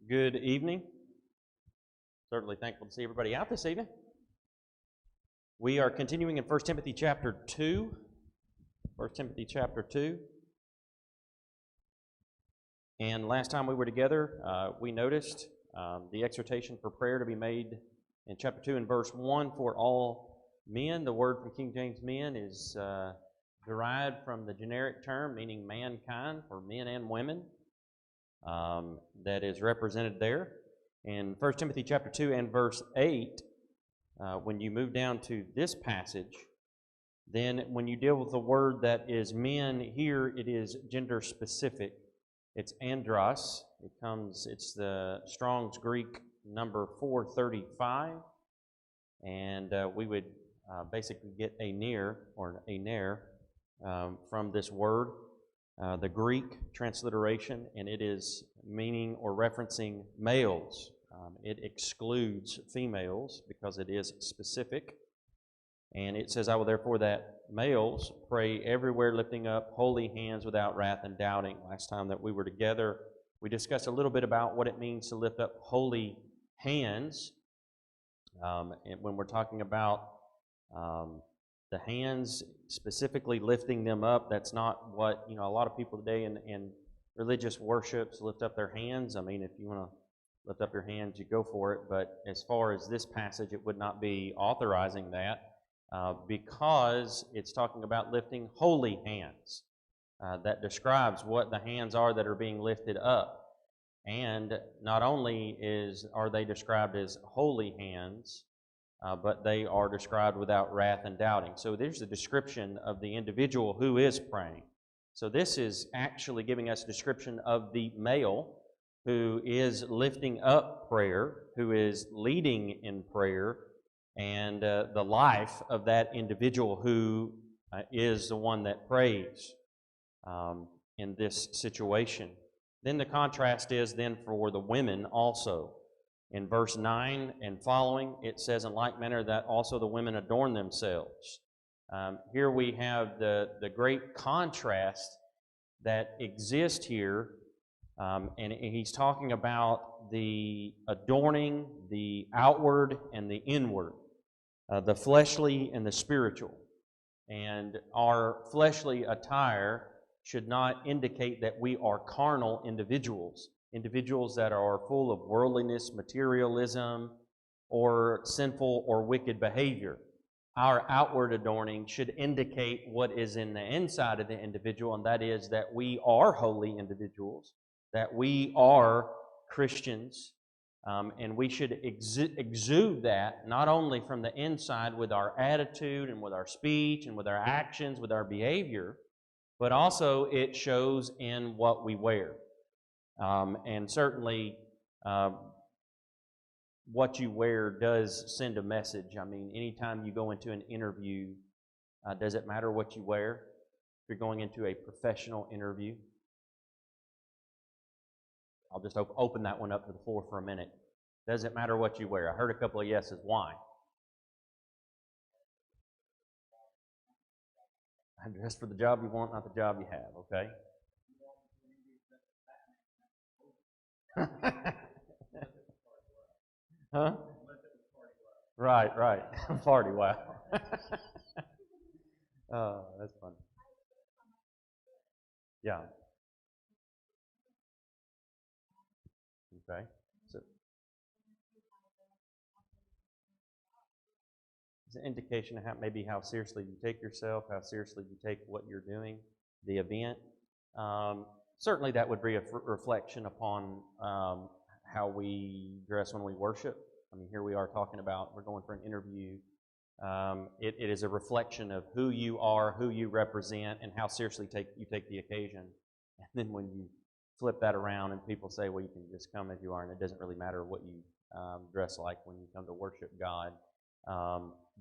Good evening. Certainly thankful to see everybody out this evening. We are continuing in 1 Timothy chapter 2. 1 Timothy chapter 2. And last time we were together, we noticed the exhortation for prayer to be made in chapter 2 and verse 1 for all men. The word from King James men is derived from the generic term meaning mankind, for men and women. That is represented there. In 1 Timothy chapter 2 and verse 8, when you move down to this passage, then when you deal with the word that is men, here it is gender specific. It's andros. It's the Strong's Greek number 435. And we would basically get a near or a ner from this word. The Greek transliteration, and it is meaning or referencing males. It excludes females because it is specific. And it says, I will therefore that males pray everywhere lifting up holy hands without wrath and doubting. Last time that we were together, we discussed a little bit about what it means to lift up holy hands. And when we're talking about the hands, specifically lifting them up, that's not what, a lot of people today in religious worships lift up their hands. I mean, if you want to lift up your hands, you go for it. But as far as this passage, it would not be authorizing that because it's talking about lifting holy hands. That describes what the hands are that are being lifted up. And not only are they described as holy hands, but they are described without wrath and doubting. So there's a description of the individual who is praying. So this is actually giving us a description of the male who is lifting up prayer, who is leading in prayer, and the life of that individual who is the one that prays in this situation. Then the contrast is then for the women also. In verse 9 and following, it says, in like manner that also the women adorn themselves. Here we have the great contrast that exists here, and he's talking about the adorning, the outward and the inward, the fleshly and the spiritual. And our fleshly attire should not indicate that we are carnal individuals that are full of worldliness, materialism, or sinful or wicked behavior. Our outward adorning should indicate what is in the inside of the individual, and that is that we are holy individuals, that we are Christians, and we should exude that not only from the inside with our attitude and with our speech and with our actions, with our behavior, but also it shows in what we wear. And certainly, what you wear does send a message. I mean, anytime you go into an interview, does it matter what you wear? If you're going into a professional interview, I'll just open that one up to the floor for a minute. Does it matter what you wear? I heard a couple of yeses. Why? I dress for the job you want, not the job you have, okay? Huh? Right. Party, wow. Oh, that's funny. Yeah. Okay. So it's an indication of maybe how seriously you take yourself, how seriously you take what you're doing, the event. Certainly that would be a reflection upon how we dress when we worship. I mean, here we are talking about, we're going for an interview. It is a reflection of who you are, who you represent, and how seriously you take the occasion. And then when you flip that around and people say, well, you can just come as you are, and it doesn't really matter what you dress like when you come to worship God,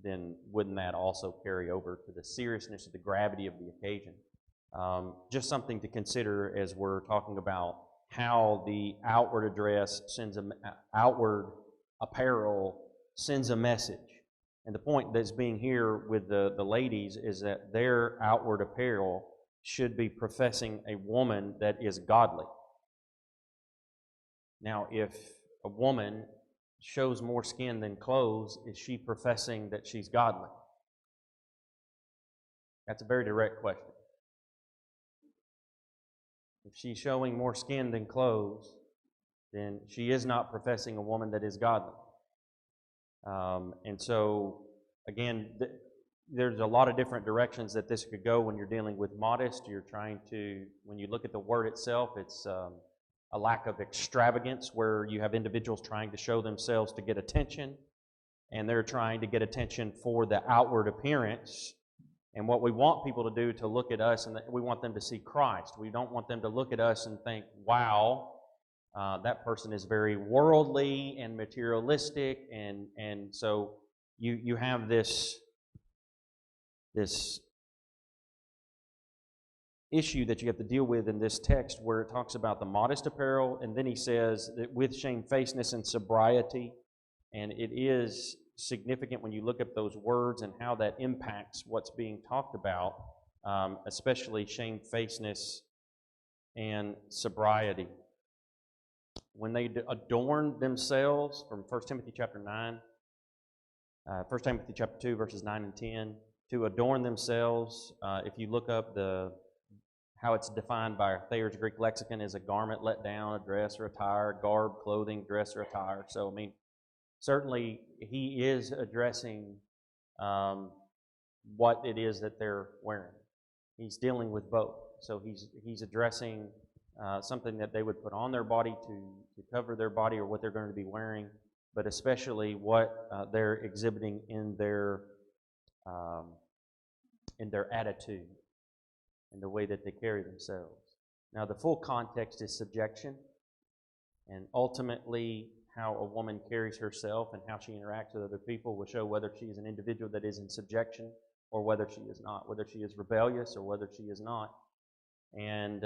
then wouldn't that also carry over to the seriousness of the gravity of the occasion? Just something to consider as we're talking about how the outward outward apparel sends a message. And the point that's being here with the ladies is that their outward apparel should be professing a woman that is godly. Now, if a woman shows more skin than clothes, is she professing that she's godly? That's a very direct question. If she's showing more skin than clothes, then she is not professing a woman that is godly. And so, again, there's a lot of different directions that this could go when you're dealing with modest. You're trying to, when you look at the word itself, it's a lack of extravagance where you have individuals trying to show themselves to get attention, and they're trying to get attention for the outward appearance. And what we want people to do, to look at us, and we want them to see Christ. We don't want them to look at us and think, wow, that person is very worldly and materialistic. And so you have this issue that you have to deal with in this text where it talks about the modest apparel, and then he says that with shamefacedness and sobriety. And it is significant when you look at those words and how that impacts what's being talked about, especially shamefacedness and sobriety. When they adorn themselves, from 1 Timothy chapter 9, 1 Timothy chapter 2, verses 9 and 10, to adorn themselves, if you look up how it's defined by Thayer's Greek lexicon, is a garment let down, a dress or attire, garb, clothing, dress or attire. So, I mean, certainly he is addressing what it is that they're wearing. He's dealing with both. So he's addressing something that they would put on their body to cover their body, or what they're going to be wearing, but especially what they're exhibiting in their attitude and the way that they carry themselves. Now, the full context is subjection, and ultimately how a woman carries herself and how she interacts with other people will show whether she is an individual that is in subjection or whether she is not, whether she is rebellious or whether she is not. And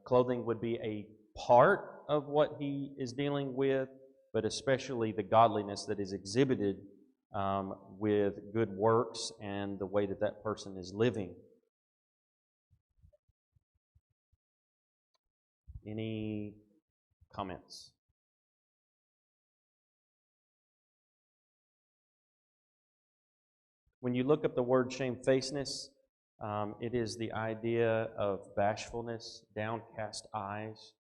clothing would be a part of what he is dealing with, but especially the godliness that is exhibited with good works and the way that that person is living. Any comments? When you look up the word shamefacedness, it is the idea of bashfulness, downcast eyes.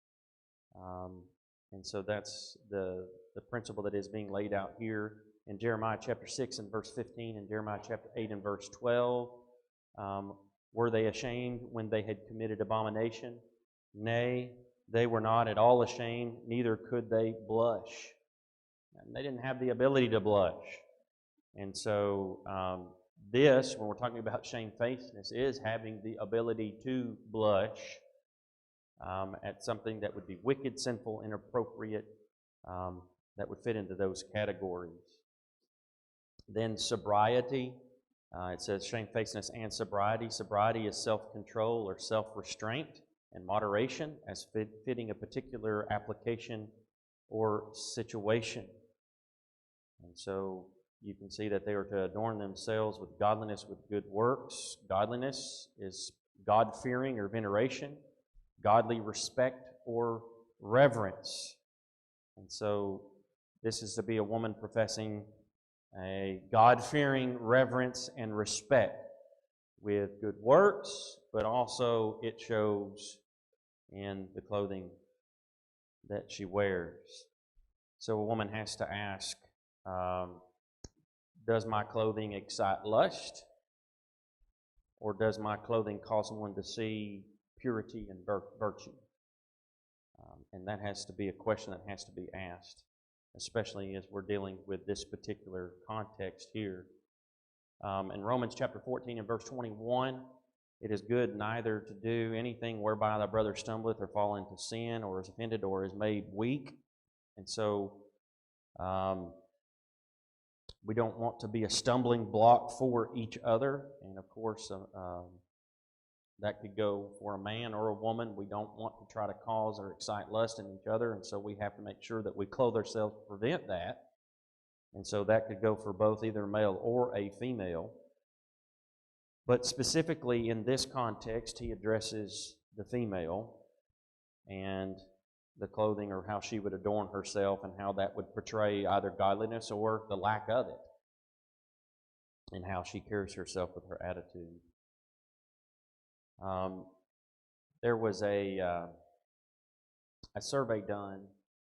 And so that's the principle that is being laid out here in Jeremiah chapter 6 and verse 15 and Jeremiah chapter 8 and verse 12. Were they ashamed when they had committed abomination? Nay, they were not at all ashamed, neither could they blush. And they didn't have the ability to blush. And so this, when we're talking about shamefacedness, is having the ability to blush at something that would be wicked, sinful, inappropriate, that would fit into those categories. Then sobriety, it says shamefacedness and sobriety. Sobriety is self-control or self-restraint and moderation as fitting a particular application or situation. And so you can see that they are to adorn themselves with godliness, with good works. Godliness is God-fearing or veneration, godly respect or reverence. And so this is to be a woman professing a God-fearing reverence and respect with good works, but also it shows in the clothing that she wears. So a woman has to ask, does my clothing excite lust? Or does my clothing cause someone to see purity and virtue? And that has to be a question that has to be asked, especially as we're dealing with this particular context here. In Romans chapter 14 and verse 21, it is good neither to do anything whereby thy brother stumbleth or fall into sin or is offended or is made weak. And so we don't want to be a stumbling block for each other. And of course, that could go for a man or a woman. We don't want to try to cause or excite lust in each other. And so we have to make sure that we clothe ourselves to prevent that. And so that could go for both either a male or a female. But specifically in this context, he addresses the female. And the clothing or how she would adorn herself and how that would portray either godliness or the lack of it, and how she carries herself with her attitude. There was a survey done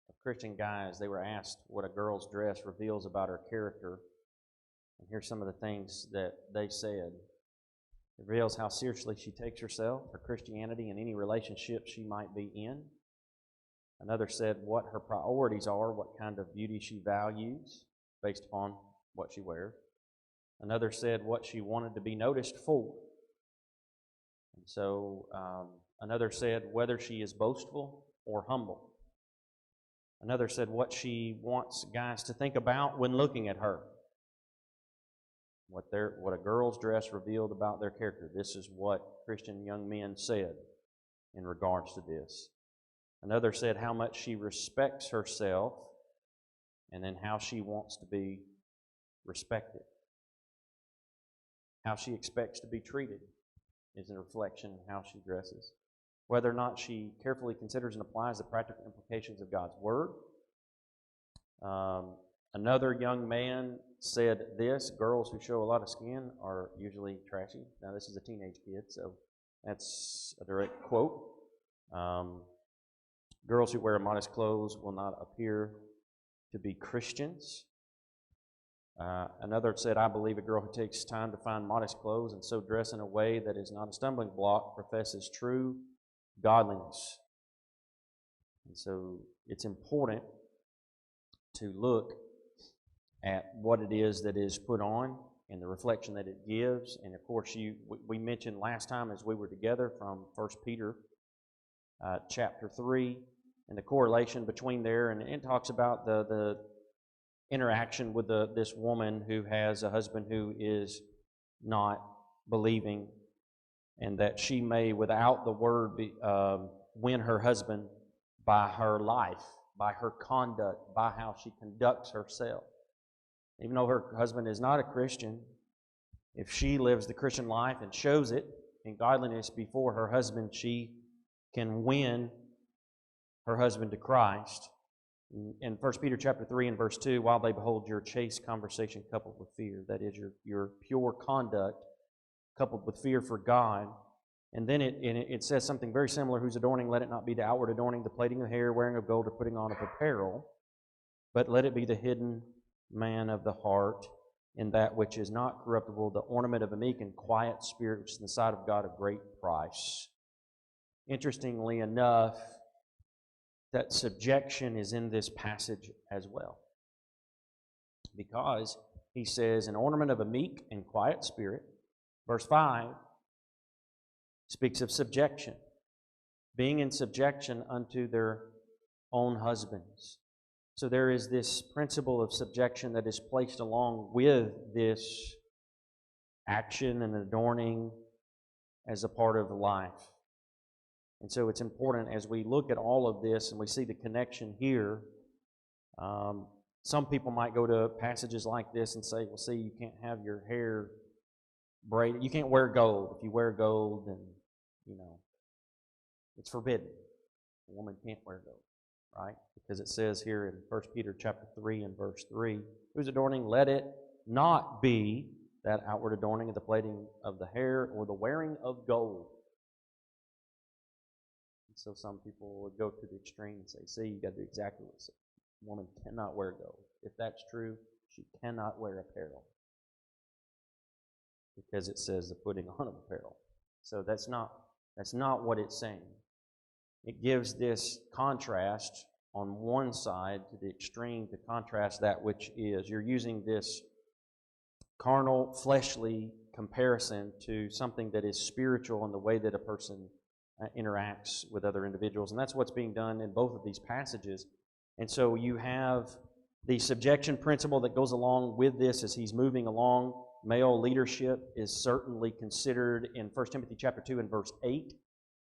of Christian guys. They were asked what a girl's dress reveals about her character. And here's some of the things that they said. It reveals how seriously she takes herself, her Christianity, and any relationship she might be in. Another said what her priorities are, what kind of beauty she values based upon what she wears. Another said what she wanted to be noticed for. And so another said whether she is boastful or humble. Another said what she wants guys to think about when looking at her. What a girl's dress revealed about their character. This is what Christian young men said in regards to this. Another said how much she respects herself, and then how she wants to be respected. How she expects to be treated is a reflection of how she dresses. Whether or not she carefully considers and applies the practical implications of God's Word. Another young man said this: girls who show a lot of skin are usually trashy. Now, this is a teenage kid, so that's a direct quote. Girls who wear modest clothes will not appear to be Christians. Another said, I believe a girl who takes time to find modest clothes and so dress in a way that is not a stumbling block professes true godliness. And so it's important to look at what it is that is put on and the reflection that it gives. And of course, we mentioned last time as we were together from 1 Peter chapter 3 and the correlation between there. And it talks about the interaction with this woman who has a husband who is not believing, and that she may, without the word, win her husband by her life, by her conduct, by how she conducts herself. Even though her husband is not a Christian, if she lives the Christian life and shows it in godliness before her husband, she can win her husband to Christ. In 1 Peter chapter 3 and verse 2, while they behold your chaste conversation coupled with fear, that is your pure conduct coupled with fear for God. And then it says something very similar, whose adorning, let it not be the outward adorning, the plaiting of hair, wearing of gold, or putting on of apparel, but let it be the hidden man of the heart, in that which is not corruptible, the ornament of a meek and quiet spirit, which is in the sight of God of great price. Interestingly enough, that subjection is in this passage as well. Because he says, an ornament of a meek and quiet spirit. Verse 5 speaks of subjection, being in subjection unto their own husbands. So there is this principle of subjection that is placed along with this action and adorning as a part of life. And so it's important as we look at all of this and we see the connection here. Some people might go to passages like this and say, well, see, you can't have your hair braided. You can't wear gold. If you wear gold, then, it's forbidden. A woman can't wear gold, right? Because it says here in 1 Peter chapter 3 and verse 3, whose adorning, let it not be that outward adorning of the plaiting of the hair or the wearing of gold. So some people would go to the extreme and say, see, you got to do exactly what it says. A woman cannot wear gold. If that's true, she cannot wear apparel, because it says the putting on of apparel. So that's not what it's saying. It gives this contrast on one side to the extreme to contrast that which is. You're using this carnal, fleshly comparison to something that is spiritual in the way that a person interacts with other individuals. And that's what's being done in both of these passages. And so you have the subjection principle that goes along with this as he's moving along. Male leadership is certainly considered in 1 Timothy chapter 2 and verse 8.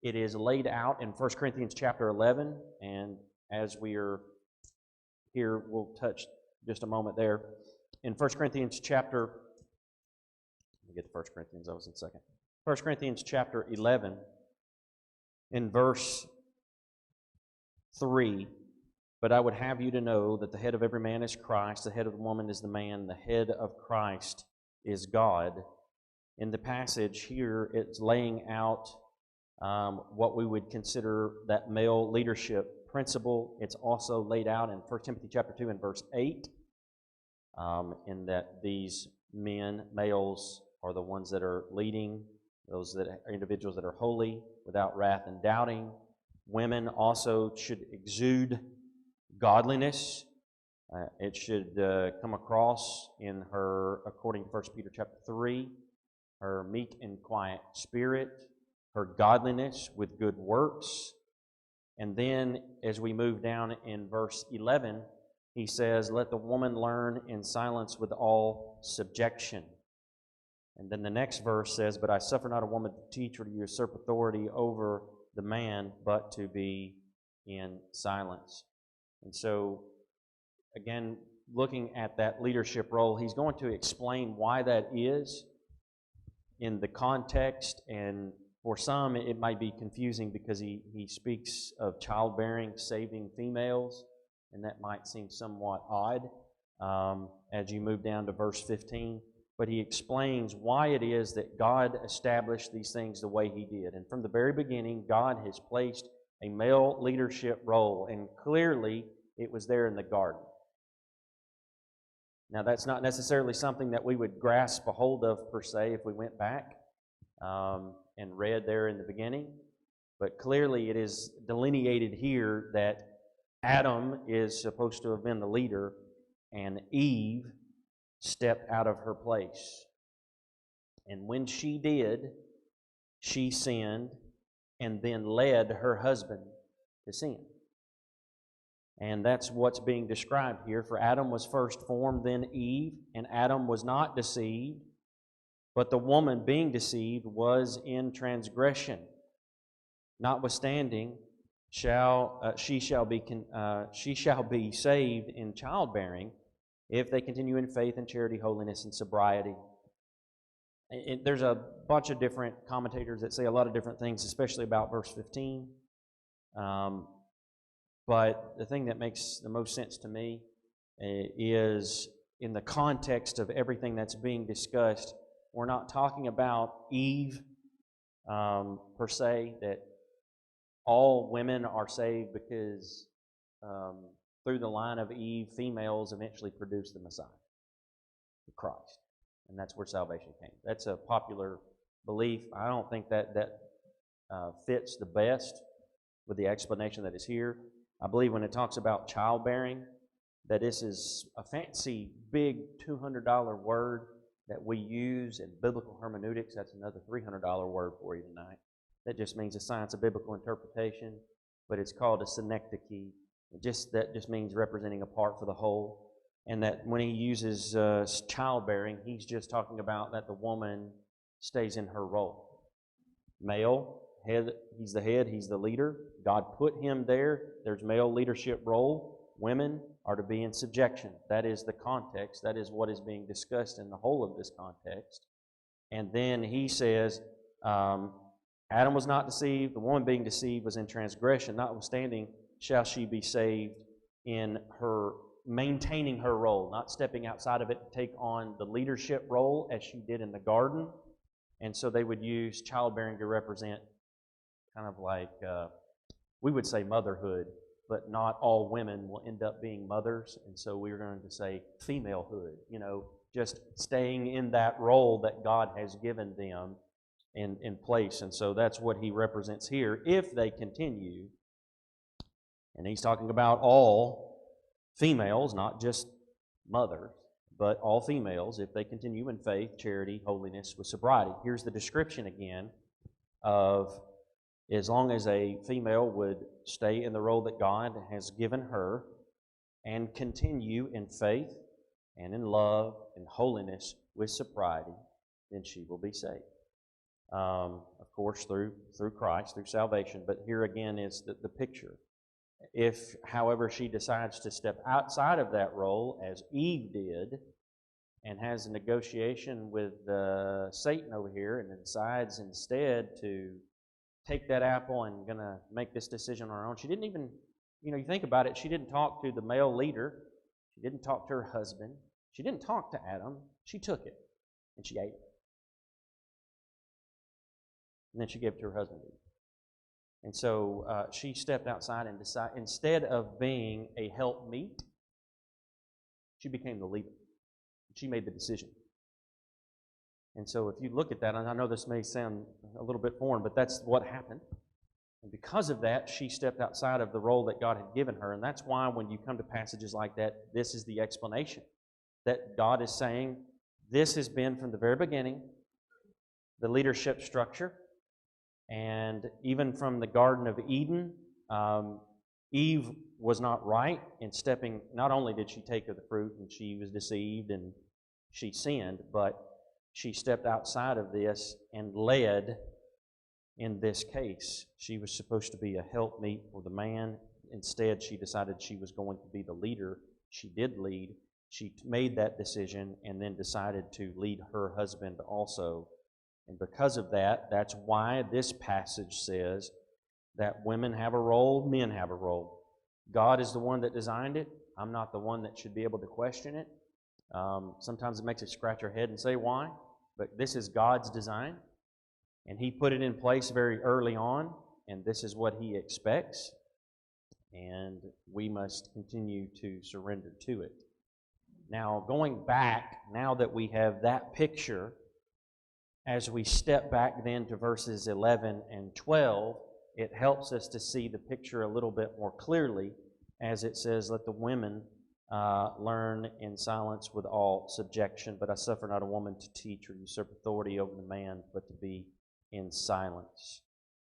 It is laid out in 1 Corinthians chapter 11. And as we are here, we'll touch just a moment there. In 1 Corinthians chapter, let me get to 1 Corinthians, I was in second. 1 Corinthians chapter 11, in verse 3, but I would have you to know that the head of every man is Christ, the head of the woman is the man, the head of Christ is God. In the passage here, it's laying out what we would consider that male leadership principle. It's also laid out in 1 Timothy chapter 2 and verse 8, in that these men, males, are the ones that are leading, those that are individuals that are holy, without wrath and doubting. Women also should exude godliness. It should come across in her, according to 1 Peter chapter 3, her meek and quiet spirit, her godliness with good works. And then as we move down in verse 11, he says, let the woman learn in silence with all subjection. And then the next verse says, but I suffer not a woman to teach or to usurp authority over the man, but to be in silence. And so, again, looking at that leadership role, he's going to explain why that is in the context, and for some it might be confusing because he speaks of childbearing, saving females, and that might seem somewhat odd as you move down to verse 15. But he explains why it is that God established these things the way he did. And from the very beginning, God has placed a male leadership role, and clearly it was there in the garden. Now, that's not necessarily something that we would grasp a hold of per se if we went back and read there in the beginning. But clearly it is delineated here that Adam is supposed to have been the leader, and Eve stepped out of her place. And when she did, she sinned and then led her husband to sin. And that's what's being described here. For Adam was first formed, then Eve, and Adam was not deceived, but the woman being deceived was in transgression. Notwithstanding, she shall be saved in childbearing, if they continue in faith and charity, holiness, and sobriety. There's a bunch of different commentators that say a lot of different things, especially about verse 15. But the thing that makes the most sense to me is in the context of everything that's being discussed, we're not talking about Eve per se, that all women are saved because through the line of Eve, females eventually produce the Messiah, the Christ. And that's where salvation came. That's a popular belief. I don't think that fits the best with the explanation that is here. I believe when it talks about childbearing, that this is a fancy, big $200 word that we use in biblical hermeneutics. That's another $300 word for you tonight. That just means the science of biblical interpretation, but it's called a synecdoche. That just means representing a part for the whole. And that when he uses childbearing, he's just talking about that the woman stays in her role. Male, head, he's the head, he's the leader. God put him there. There's male leadership role. Women are to be in subjection. That is the context. That is what is being discussed in the whole of this context. And then he says, Adam was not deceived. The woman being deceived was in transgression. Notwithstanding, shall she be saved in her maintaining her role, not stepping outside of it to take on the leadership role as she did in the garden. And so they would use childbearing to represent kind of like, we would say motherhood, but not all women will end up being mothers. And so we're going to say femalehood, just staying in that role that God has given them in place. And so that's what he represents here, if they continue. And he's talking about all females, not just mothers, but all females, if they continue in faith, charity, holiness, with sobriety. Here's the description again of as long as a female would stay in the role that God has given her and continue in faith and in love and holiness with sobriety, then she will be saved. Of course, through Christ, through salvation. But here again is the picture. If, however, she decides to step outside of that role, as Eve did, and has a negotiation with Satan over here, and decides instead to take that apple and going to make this decision on her own, she didn't even you think about it, she didn't talk to the male leader. She didn't talk to her husband. She didn't talk to Adam. She took it, and she ate it. And then she gave it to her husband to eat. And so she stepped outside and decided, instead of being a helpmeet, she became the leader. She made the decision. And so if you look at that, and I know this may sound a little bit foreign, but that's what happened. And because of that, she stepped outside of the role that God had given her. And that's why when you come to passages like that, this is the explanation. That God is saying, this has been from the very beginning, the leadership structure. And even from the Garden of Eden, Eve was not right in stepping, not only did she take of the fruit and she was deceived and she sinned, but she stepped outside of this and led in this case. She was supposed to be a helpmeet for the man. Instead, she decided she was going to be the leader. She did lead. She made that decision and then decided to lead her husband also. And because of that, that's why this passage says that women have a role, men have a role. God is the one that designed it. I'm not the one that should be able to question it. Sometimes it makes us scratch our head and say, why? But this is God's design. And He put it in place very early on. And this is what He expects. And we must continue to surrender to it. Now, going back, now that we have that picture, as we step back then to verses 11 and 12, it helps us to see the picture a little bit more clearly, as it says, let the women learn in silence with all subjection, but I suffer not a woman to teach or usurp authority over the man, but to be in silence.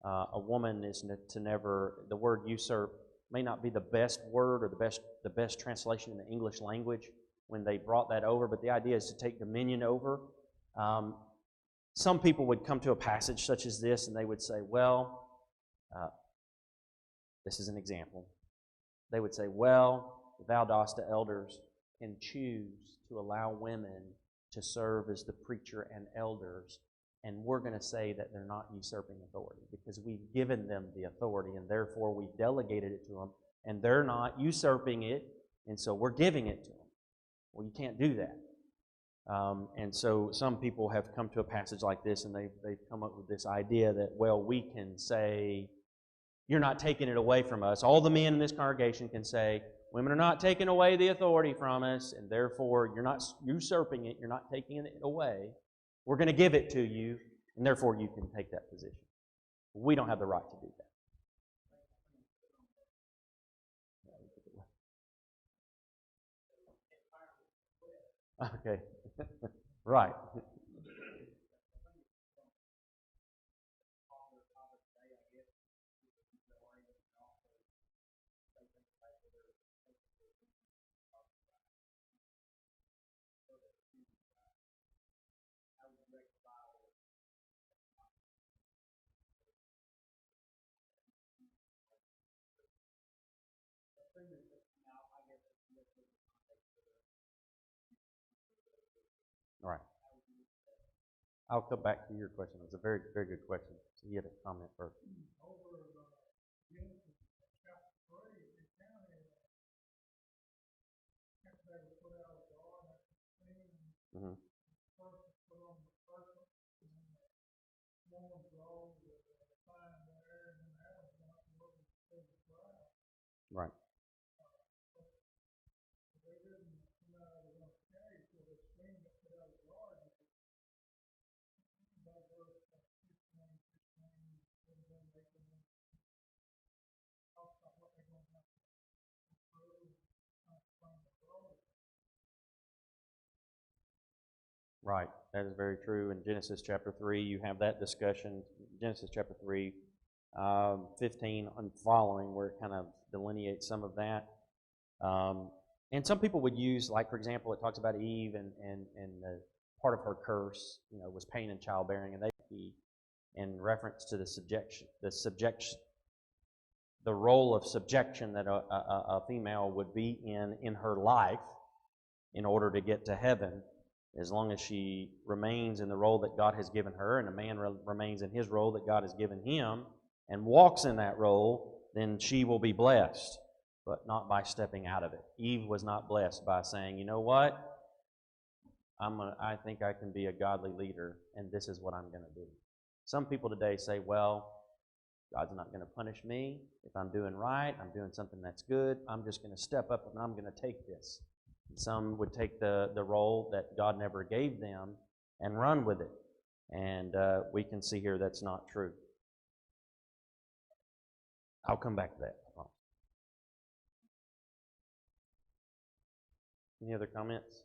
A woman is to never, the word usurp may not be the best word or the best translation in the English language when they brought that over, but the idea is to take dominion over. Some people would come to a passage such as this and they would say, well, this is an example. They would say, well, the Valdosta elders can choose to allow women to serve as the preacher and elders, and we're going to say that they're not usurping authority because we've given them the authority and therefore we've delegated it to them, and they're not usurping it, and so we're giving it to them. Well, you can't do that. And so some people have come to a passage like this and they've come up with this idea that, well, we can say, you're not taking it away from us. All the men in this congregation can say, women are not taking away the authority from us, and therefore you're not usurping it, you're not taking it away. We're going to give it to you, and therefore you can take that position. We don't have the right to do that. Okay. Right. All right. I'll come back to your question. It's a very, very good question. So you had a comment first. Mm-hmm. Right. Right. That is very true. In Genesis chapter 3, you have that discussion. Genesis chapter 3, 15 and following, where it kind of delineates some of that. And some people would use, like, for example, it talks about Eve and part of her curse, was pain in childbearing, and they in reference to the role of subjection that a female would be in her life in order to get to heaven. As long as she remains in the role that God has given her and a man remains in his role that God has given him and walks in that role, then she will be blessed. but not by stepping out of it. Eve was not blessed by saying, you know what? I think I can be a godly leader, and this is what I'm going to do. Some people today say, well, God's not going to punish me. If I'm doing right, I'm doing something that's good, I'm just going to step up and I'm going to take this. And some would take the role that God never gave them and run with it. And we can see here that's not true. I'll come back to that. Any other comments?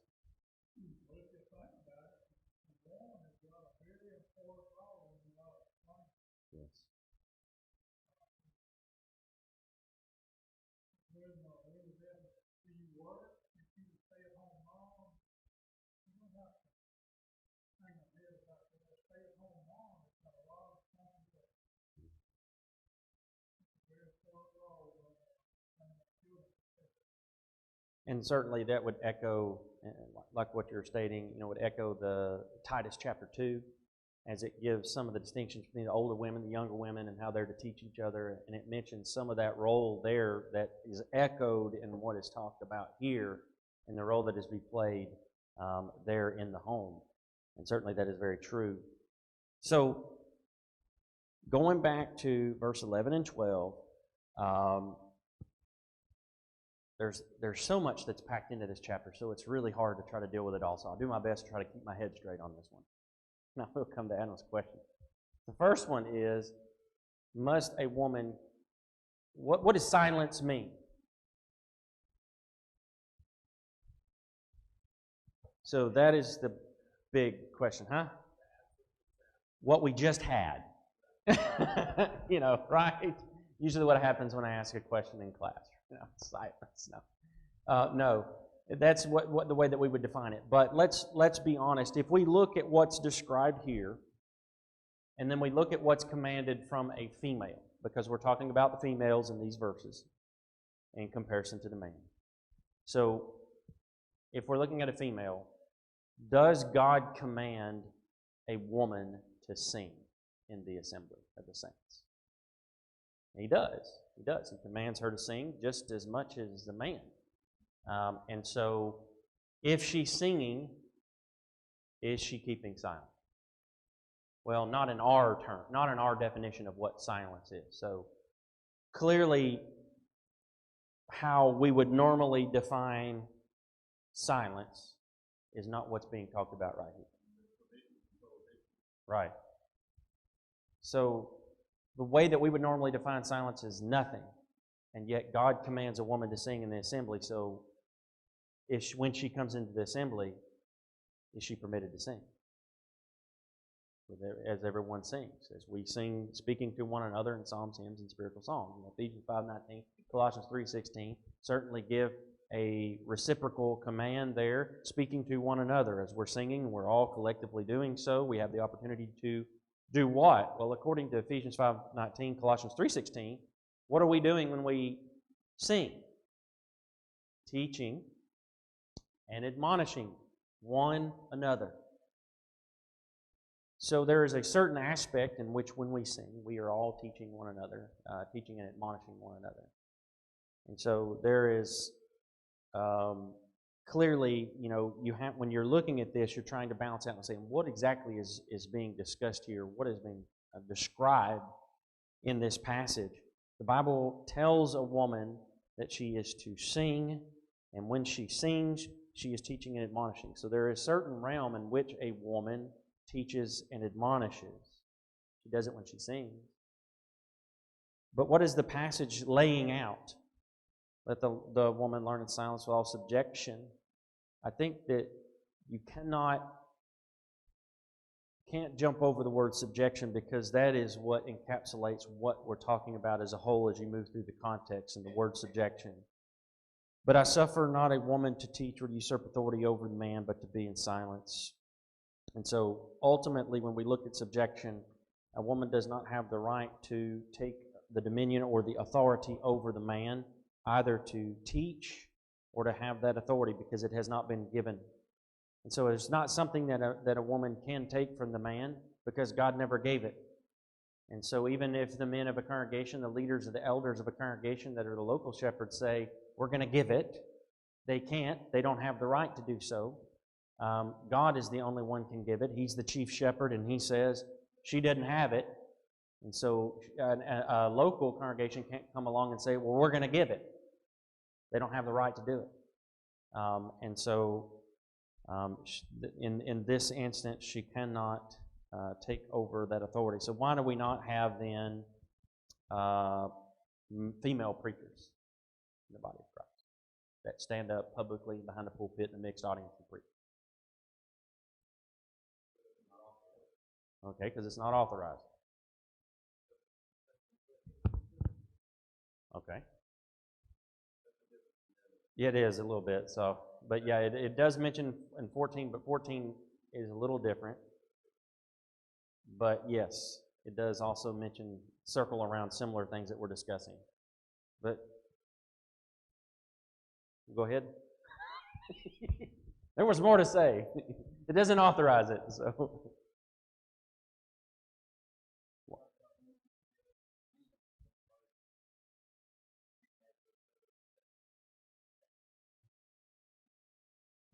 Yes. And certainly that would echo, like what you're stating, would echo the Titus chapter 2, as it gives some of the distinctions between the older women, the younger women, and how they're to teach each other. And it mentions some of that role there that is echoed in what is talked about here, and the role that is to be played there in the home. And certainly that is very true. So, going back to verse 11 and 12, there's so much that's packed into this chapter, so it's really hard to try to deal with it all. So I'll do my best to try to keep my head straight on this one. Now we'll come to Adam's question. The first one is, must a woman, what does silence mean? So that is the big question, huh? What we just had. Right? Usually what happens when I ask a question in class. Silence. No, that's what the way that we would define it. But let's be honest. If we look at what's described here, and then we look at what's commanded from a female, because we're talking about the females in these verses in comparison to the man. So, if we're looking at a female, does God command a woman to sing in the assembly of the saints? He does. He does. He commands her to sing just as much as the man. And so, if she's singing, is she keeping silent? Well, not in our term, not in our definition of what silence is. So, clearly, how we would normally define silence is not what's being talked about right here. Right. So, the way that we would normally define silence is nothing, and yet God commands a woman to sing in the assembly. So, when she comes into the assembly, is she permitted to sing? As everyone sings, as we sing, speaking to one another in psalms, hymns, and spiritual songs. Ephesians 5:19, Colossians 3:16 certainly give a reciprocal command there, speaking to one another as we're singing. We're all collectively doing so. We have the opportunity to do what? Well, according to Ephesians 5:19, Colossians 3:16, what are we doing when we sing? Teaching and admonishing one another. So there is a certain aspect in which when we sing, we are all teaching one another, teaching and admonishing one another. And so there is clearly, when you're looking at this, you're trying to balance out and say, what exactly is being discussed here? What is being described in this passage? The Bible tells a woman that she is to sing, and when she sings, she is teaching and admonishing. So there is a certain realm in which a woman teaches and admonishes. She does it when she sings. But what is the passage laying out? Let the woman learn in silence with all subjection. I think that you can't jump over the word subjection, because that is what encapsulates what we're talking about as a whole as you move through the context and the word subjection. But I suffer not a woman to teach or usurp authority over the man, but to be in silence. And so ultimately, when we look at subjection, a woman does not have the right to take the dominion or the authority over the man, either to teach or to have that authority, because it has not been given. And so it's not something that a woman can take from the man, because God never gave it. And so even if the men of a congregation, the leaders or the elders of a congregation that are the local shepherds say, we're going to give it, they can't. They don't have the right to do so. God is the only one can give it. He's the chief shepherd, and He says, she doesn't have it. And so a local congregation can't come along and say, well, we're going to give it. They don't have the right to do it. And so in this instance, she cannot take over that authority. So why do we not have then female preachers in the body of Christ that stand up publicly behind the pulpit in a mixed audience and preach? Okay, because it's not authorized. Okay. Yeah, it is a little bit. So, but yeah, it does mention in 14, but 14 is a little different. But yes, it does also mention, circle around similar things that we're discussing. But go ahead. There was more to say. It doesn't authorize it, so.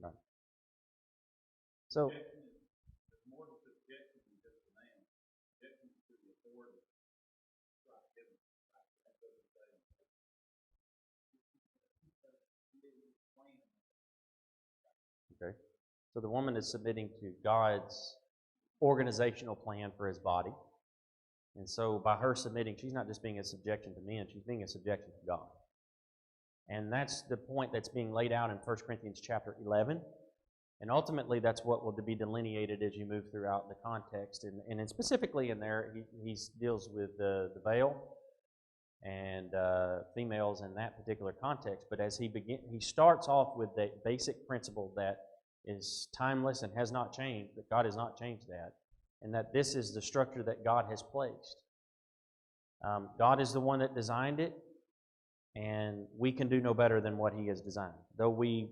Right. So. Okay. So the woman is submitting to God's organizational plan for His body. And so by her submitting, she's not just being a subjection to men, she's being a subjection to God. And that's the point that's being laid out in 1 Corinthians chapter 11. And ultimately, that's what will be delineated as you move throughout the context. And specifically in there, he deals with the veil and females in that particular context. But as he starts off with the basic principle that is timeless and has not changed, that God has not changed that, and that this is the structure that God has placed. God is the one that designed it, and we can do no better than what He has designed. Though we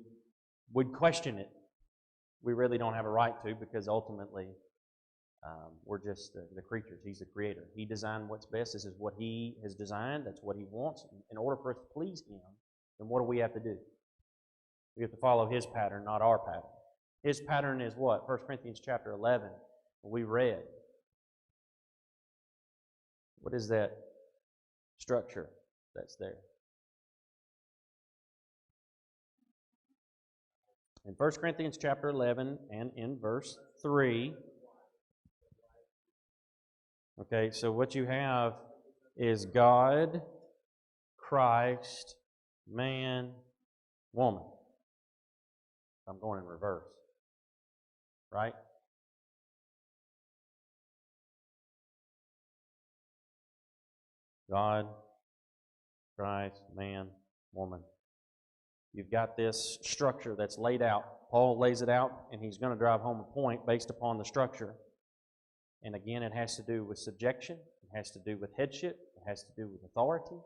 would question it, we really don't have a right to, because ultimately we're just the creatures. He's the creator. He designed what's best. This is what He has designed. That's what He wants. In order for us to please Him, then what do we have to do? We have to follow His pattern, not our pattern. His pattern is what? 1 Corinthians chapter 11, we read. What is that structure that's there? In 1 Corinthians chapter 11 and in verse 3, okay, so what you have is God, Christ, man, woman. I'm going in reverse, right? God, Christ, man, woman. You've got this structure that's laid out. Paul lays it out, and he's going to drive home a point based upon the structure. And again, it has to do with subjection. It has to do with headship. It has to do with authority.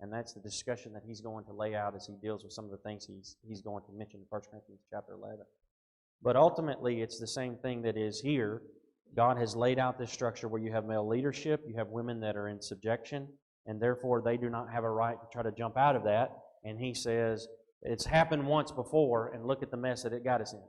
And that's the discussion that he's going to lay out as he deals with some of the things he's going to mention in 1 Corinthians chapter 11. But ultimately, it's the same thing that is here. God has laid out this structure where you have male leadership, you have women that are in subjection, and therefore they do not have a right to try to jump out of that. And he says, it's happened once before, and look at the mess that it got us in.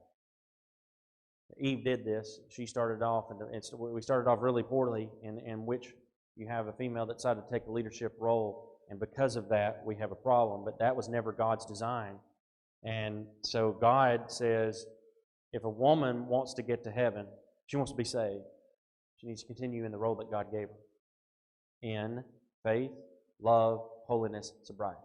Eve did this. She started off, and we started off really poorly, in which you have a female that decided to take a leadership role, and because of that, we have a problem. But that was never God's design. And so God says, if a woman wants to get to heaven, she wants to be saved, she needs to continue in the role that God gave her in faith, love, holiness, sobriety.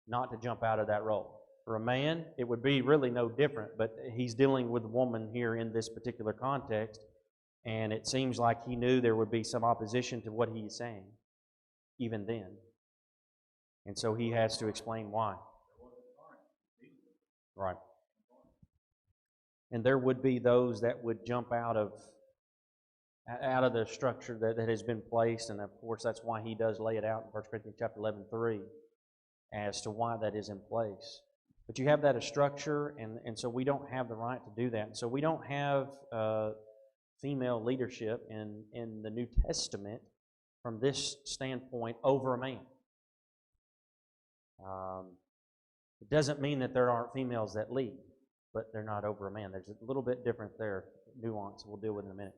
Not to jump out of that role. For a man, it would be really no different, but he's dealing with a woman here in this particular context, and it seems like he knew there would be some opposition to what he's saying, even then. And so he has to explain why. Right. And there would be those that would jump out of the structure that has been placed, and of course that's why he does lay it out in 1 Corinthians chapter 11:3 as to why that is in place. But you have that as structure, and so we don't have the right to do that. And so we don't have female leadership in the New Testament from this standpoint over a man. It doesn't mean that there aren't females that lead, but they're not over a man. There's a little bit different there, nuance we'll deal with in a minute.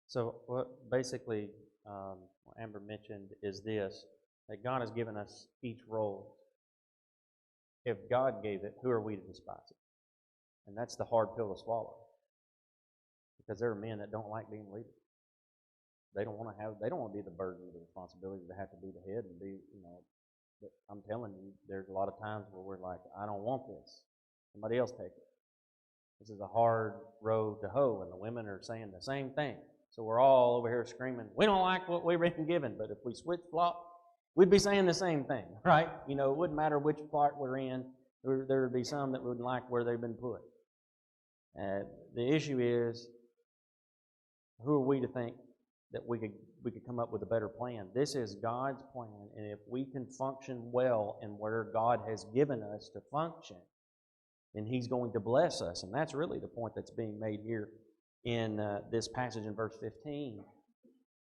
So what basically what Amber mentioned is this, that God has given us each role. If God gave it, who are we to despise it? And that's the hard pill to swallow. Because there are men that don't like being leaders. They don't want to be the burden of the responsibility to have to be the head and be, but I'm telling you, there's a lot of times where we're like, I don't want this. Somebody else take it. This is a hard road to hoe, and the women are saying the same thing. So we're all over here screaming, we don't like what we've been given, but if we switch-flop, we'd be saying the same thing, right? It wouldn't matter which part we're in. There would be some that wouldn't like where they've been put. The issue is, who are we to think that we could come up with a better plan? This is God's plan, and if we can function well in where God has given us to function, then He's going to bless us. And that's really the point that's being made here in this passage in verse 15.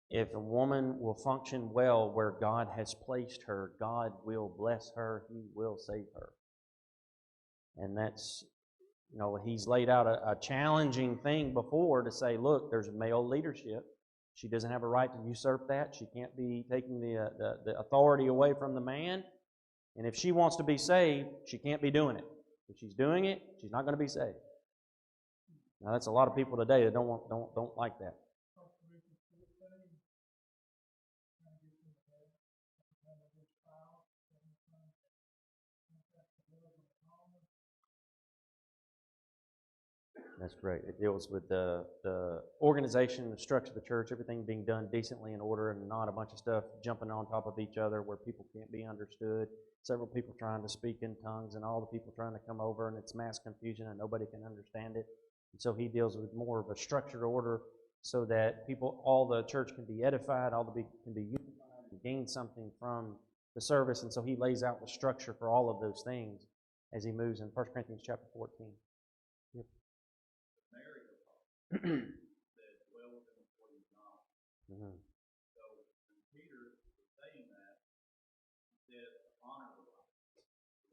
If a woman will function well where God has placed her, God will bless her. He will save her. And that's, He's laid out a challenging thing before to say, look, there's male leadership. She doesn't have a right to usurp that. She can't be taking the authority away from the man. And if she wants to be saved, she can't be doing it. If she's doing it, she's not going to be saved. Now, that's a lot of people today that don't like that. That's great. It deals with the organization, the structure of the church, everything being done decently in order and not a bunch of stuff jumping on top of each other where people can't be understood. Several people trying to speak in tongues and all the people trying to come over, and it's mass confusion and nobody can understand it. And so he deals with more of a structured order so that all the church can be edified, can be unified and gain something from the service. And so he lays out the structure for all of those things as he moves in 1 Corinthians chapter 14. Yep. That dwells in the Word of God. Mm-hmm. So when Peter was saying that, he said, honor the wife.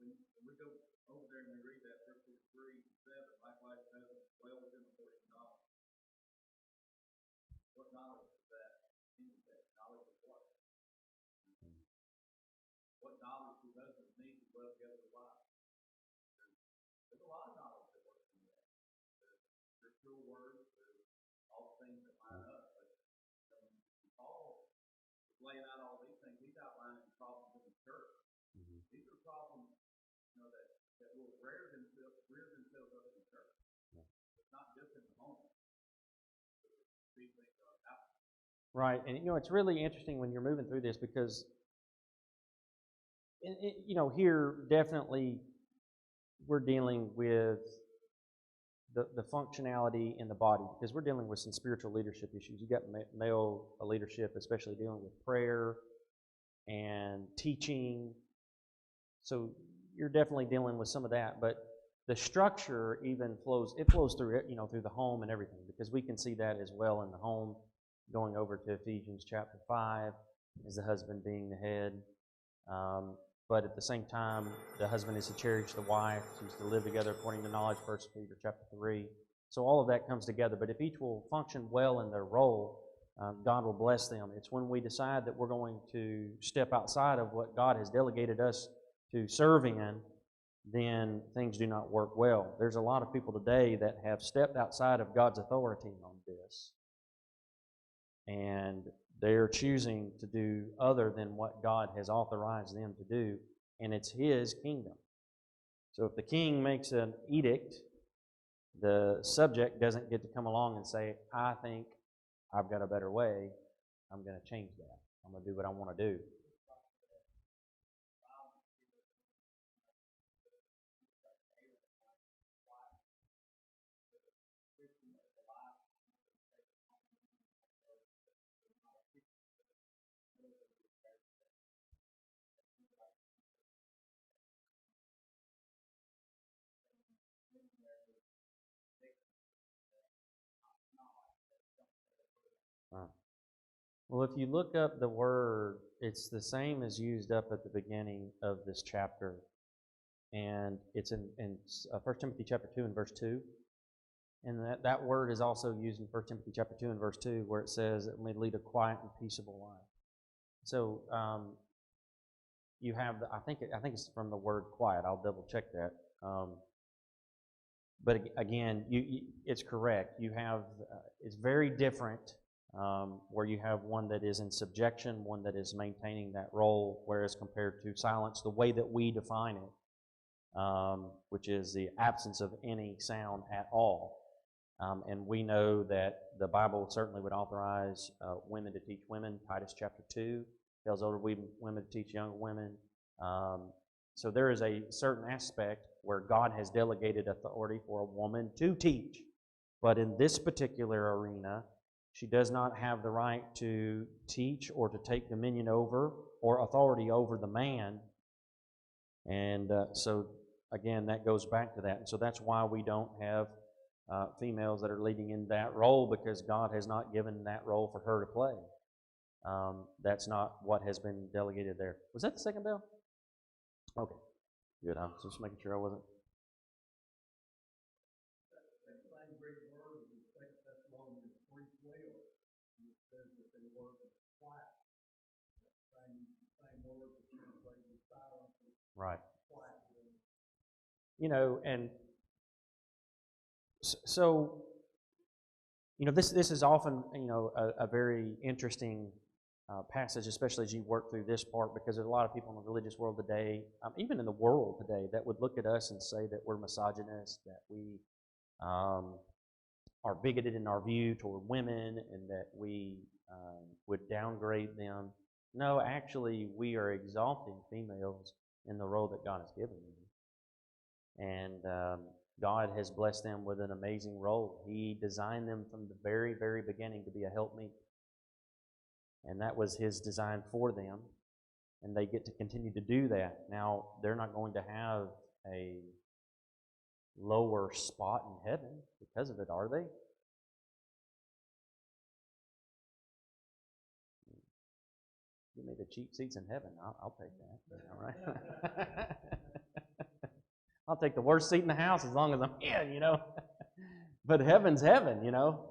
When we go over there and we read that 1 Peter 3:7, likewise husbands dwell within the Word of God. What knowledge is that? Knowledge of what? Mm-hmm. What knowledge do husbands need to dwell together with wives? There's a lot of knowledge that works in that. The true word. All things that line up. But Paul is laying out all these things. He's outlining problems in the church. Mm-hmm. These are problems, that will rear themselves up in the church. Yeah. It's not just in the home. These things are out. Right, and it's really interesting when you're moving through this because, here definitely we're dealing with the functionality in the body, because we're dealing with some spiritual leadership issues. You got male leadership, especially dealing with prayer and teaching. So you're definitely dealing with some of that. But the structure even flows through it, through the home and everything, because we can see that as well in the home, going over to Ephesians chapter 5, as the husband being the head. But at the same time, the husband is to cherish the wife. She's to live together according to knowledge, 1 Peter chapter 3. So all of that comes together. But if each will function well in their role, God will bless them. It's when we decide that we're going to step outside of what God has delegated us to serve in, then things do not work well. There's a lot of people today that have stepped outside of God's authority on this, and they're choosing to do other than what God has authorized them to do, and it's His kingdom. So if the king makes an edict, the subject doesn't get to come along and say, I think I've got a better way, I'm going to change that. I'm going to do what I want to do. Well, if you look up the word, it's the same as used up at the beginning of this chapter. And it's in 1 Timothy chapter 2 and verse 2. And that word is also used in 1 Timothy chapter 2 and verse 2, where it says it may lead a quiet and peaceable life. So you have, I think it's from the word quiet. I'll double check that. But again, it's correct. You have, it's very different where you have one that is in subjection, one that is maintaining that role, whereas compared to silence, the way that we define it, which is the absence of any sound at all. And we know that the Bible certainly would authorize women to teach women. Titus chapter 2 tells older women to teach younger women. So there is a certain aspect where God has delegated authority for a woman to teach. But in this particular arena, she does not have the right to teach or to take dominion over or authority over the man. And so, again, that goes back to that. And so that's why we don't have females that are leading in that role, because God has not given that role for her to play. That's not what has been delegated there. Was that the second bell? Okay, good. I was just making sure I wasn't. Right. You know, and so, you know, this is often, you know, a very interesting passage, especially as you work through this part, because there's a lot of people in the religious world today, even in the world today, that would look at us and say that we're misogynist, that we are bigoted in our view toward women, and that we would downgrade them. No, actually, we are exalting females in the role that God has given them. And God has blessed them with an amazing role. He designed them from the very, very beginning to be a helpmeet. And that was His design for them. And they get to continue to do that. Now, they're not going to have a lower spot in heaven because of it, are they? Give me the cheap seats in heaven. I'll take that. All right. I'll take the worst seat in the house as long as I'm in, you know. But heaven's heaven, you know.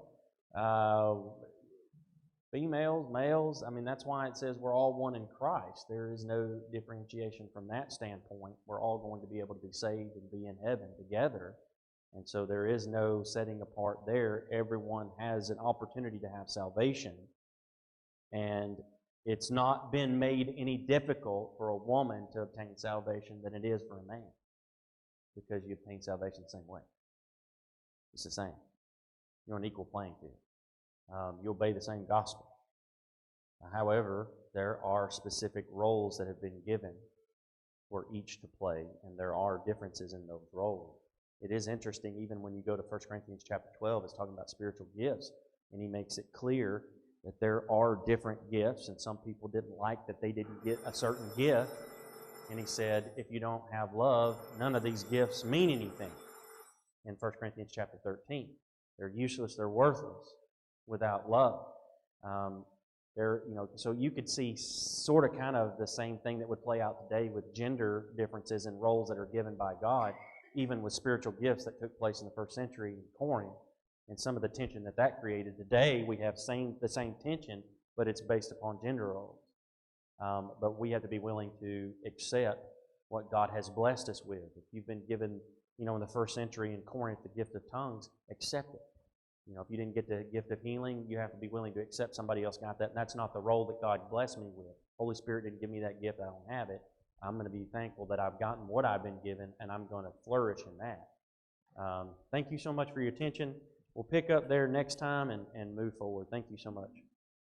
Females, males, I mean, that's why it says we're all one in Christ. There is no differentiation from that standpoint. We're all going to be able to be saved and be in heaven together. And so there is no setting apart there. Everyone has an opportunity to have salvation. And it's not been made any difficult for a woman to obtain salvation than it is for a man, because you obtain salvation the same way. It's the same. You're on an equal playing field. You obey the same gospel. However, there are specific roles that have been given for each to play, and there are differences in those roles. It is interesting, even when you go to 1 Corinthians chapter 12, it's talking about spiritual gifts, and he makes it clear that there are different gifts, and some people didn't like that they didn't get a certain gift. And he said, if you don't have love, none of these gifts mean anything. In 1 Corinthians chapter 13, they're useless, they're worthless without love. So you could see sort of kind of the same thing that would play out today with gender differences and roles that are given by God, even with spiritual gifts that took place in the first century in Corinth. and some of the tension that created. Today, we have the same tension, but it's based upon gender roles. But we have to be willing to accept what God has blessed us with. If you've been given, in the first century in Corinth, the gift of tongues, accept it. If you didn't get the gift of healing, you have to be willing to accept somebody else got that. And that's not the role that God blessed me with. Holy Spirit didn't give me that gift. I don't have it. I'm going to be thankful that I've gotten what I've been given, and I'm going to flourish in that. Thank you so much for your attention. We'll pick up there next time and move forward. Thank you so much.